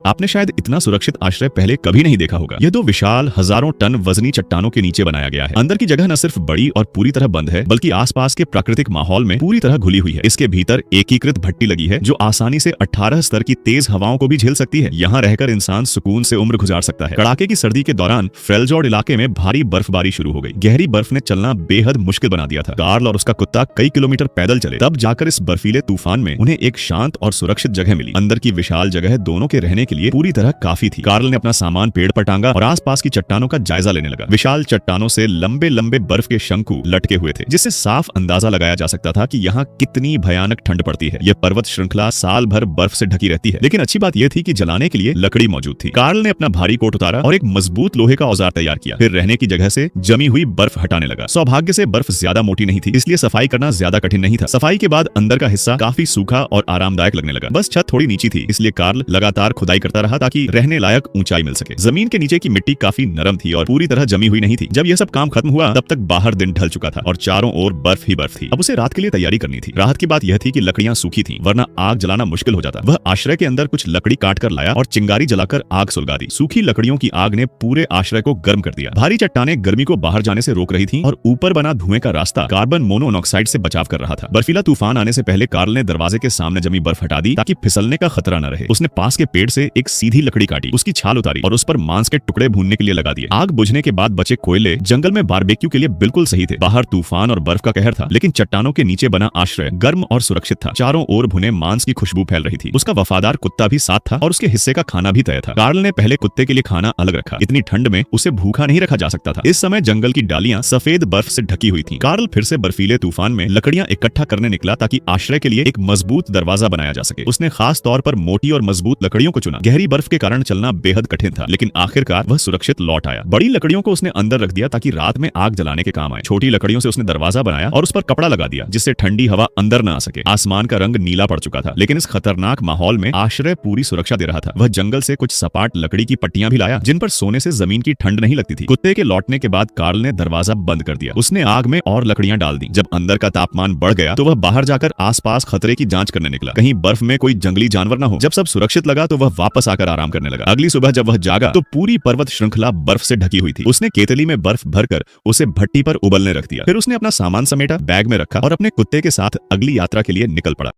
आपने शायद इतना सुरक्षित आश्रय पहले कभी नहीं देखा होगा। यह दो विशाल हजारों टन वजनी चट्टानों के नीचे बनाया गया है। अंदर की जगह न सिर्फ बड़ी और पूरी तरह बंद है, बल्कि आसपास के प्राकृतिक माहौल में पूरी तरह घुली हुई है। इसके भीतर एकीकृत भट्टी लगी है जो आसानी से 18 स्तर की तेज हवाओं को भी झेल सकती है। यहाँ रहकर इंसान सुकून से उम्र गुजार सकता है। कड़ाके की सर्दी के दौरान फ्रेलजॉर्ड इलाके में भारी बर्फबारी शुरू हो गई। गहरी बर्फ ने चलना बेहद मुश्किल बना दिया था। कार्ल और उसका कुत्ता कई किलोमीटर पैदल चले, तब जाकर इस बर्फीले तूफान में उन्हें एक शांत और सुरक्षित जगह मिली। अंदर की विशाल जगह दोनों के रहने के लिए पूरी तरह काफी थी। कार्ल ने अपना सामान पेड़ पर टांगा और आसपास की चट्टानों का जायजा लेने लगा। विशाल चट्टानों से लंबे लंबे बर्फ के शंकु लटके हुए थे, जिससे साफ अंदाजा लगाया जा सकता था कि यहाँ कितनी भयानक ठंड पड़ती है। यह पर्वत श्रृंखला साल भर बर्फ से ढकी रहती है, लेकिन अच्छी बात यह थी कि जलाने के लिए लकड़ी मौजूद थी। कार्ल ने अपना भारी कोट उतारा और एक मजबूत लोहे का औजार तैयार किया। फिर रहने की जगह से जमी हुई बर्फ हटाने लगा। सौभाग्य से बर्फ ज्यादा मोटी नहीं थी, इसलिए सफाई करना ज्यादा कठिन नहीं था। सफाई के बाद अंदर का हिस्सा काफी सूखा और आरामदायक लगने लगा। बस छत थोड़ी नीची थी, इसलिए कार्ल लगातार खुदाई करता रहा ताकि रहने लायक ऊंचाई मिल सके। जमीन के नीचे की मिट्टी काफी नरम थी और पूरी तरह जमी हुई नहीं थी। जब यह सब काम खत्म हुआ, तब तक बाहर दिन ढल चुका था और चारों ओर बर्फ ही बर्फ थी। अब उसे रात के लिए तैयारी करनी थी। राहत की बात यह थी कि लकड़ियां सूखी थीं, वरना आग जलाना मुश्किल हो जाता। वह आश्रय के अंदर कुछ लकड़ी काट कर लाया और चिंगारी जलाकर आग सुलगा दी। सूखी लकड़ियों की आग ने पूरे आश्रय को गर्म कर दिया। भारी चट्टानें गर्मी को बाहर जाने से रोक रही थीं और ऊपर बना धुएं का रास्ता कार्बन मोनोऑक्साइड से बचाव कर रहा था। बर्फीला तूफान आने से पहले कार्ल ने दरवाजे के सामने जमी बर्फ हटा दी ताकि फिसलने का खतरा न रहे। उसने पास के पेड़ से एक सीधी लकड़ी काटी, उसकी छाल उतारी और उस पर मांस के टुकड़े भूनने के लिए लगा दिए। आग बुझने के बाद बचे कोयले जंगल में बारबेक्यू के लिए बिल्कुल सही थे। बाहर तूफान और बर्फ का कहर था, लेकिन चट्टानों के नीचे बना आश्रय गर्म और सुरक्षित था। चारों ओर भुने मांस की खुशबू फैल रही थी। उसका वफादार कुत्ता भी साथ था और उसके हिस्से का खाना भी तय था। कार्ल ने पहले कुत्ते के लिए खाना अलग रखा। इतनी ठंड में उसे भूखा नहीं रखा जा सकता था। इस समय जंगल की डालियां सफेद बर्फ से ढकी हुई थीं। कार्ल फिर से बर्फीले तूफान में लकड़ियां इकट्ठा करने निकला ताकि आश्रय के लिए एक मजबूत दरवाजा बनाया जा सके। उसने खास तौर पर मोटी और मजबूत लकड़ियों को चुना। गहरी बर्फ के कारण चलना बेहद कठिन था, लेकिन आखिरकार वह सुरक्षित लौट आया। बड़ी लकड़ियों को उसने अंदर रख दिया ताकि रात में आग जलाने के काम आए। छोटी लकड़ियों से उसने दरवाजा बनाया और उस पर कपड़ा लगा दिया, जिससे ठंडी हवा अंदर न आ सके। आसमान का रंग नीला पड़ चुका था, लेकिन इस खतरनाक माहौल में आश्रय पूरी सुरक्षा दे रहा था। वह जंगल से कुछ सपाट लकड़ी की पट्टियां भी लाया, जिन पर सोने से जमीन की ठंड नहीं लगती थी। कुत्ते के लौटने के बाद कार्ल ने दरवाजा बंद कर दिया। उसने आग में और लकड़ियां डाल दी। जब अंदर का तापमान बढ़ गया तो वह बाहर जाकर आसपास खतरे की जांच करने निकला, कहीं बर्फ में कोई जंगली जानवर न हो। जब सब सुरक्षित लगा तो वह वापस आकर आराम करने लगा। अगली सुबह जब वह जागा तो पूरी पर्वत श्रृंखला बर्फ से ढकी हुई थी। उसने केतली में बर्फ भरकर उसे भट्टी पर उबलने रख दिया। फिर उसने अपना सामान समेटा, बैग में रखा और अपने कुत्ते के साथ अगली यात्रा के लिए निकल पड़ा।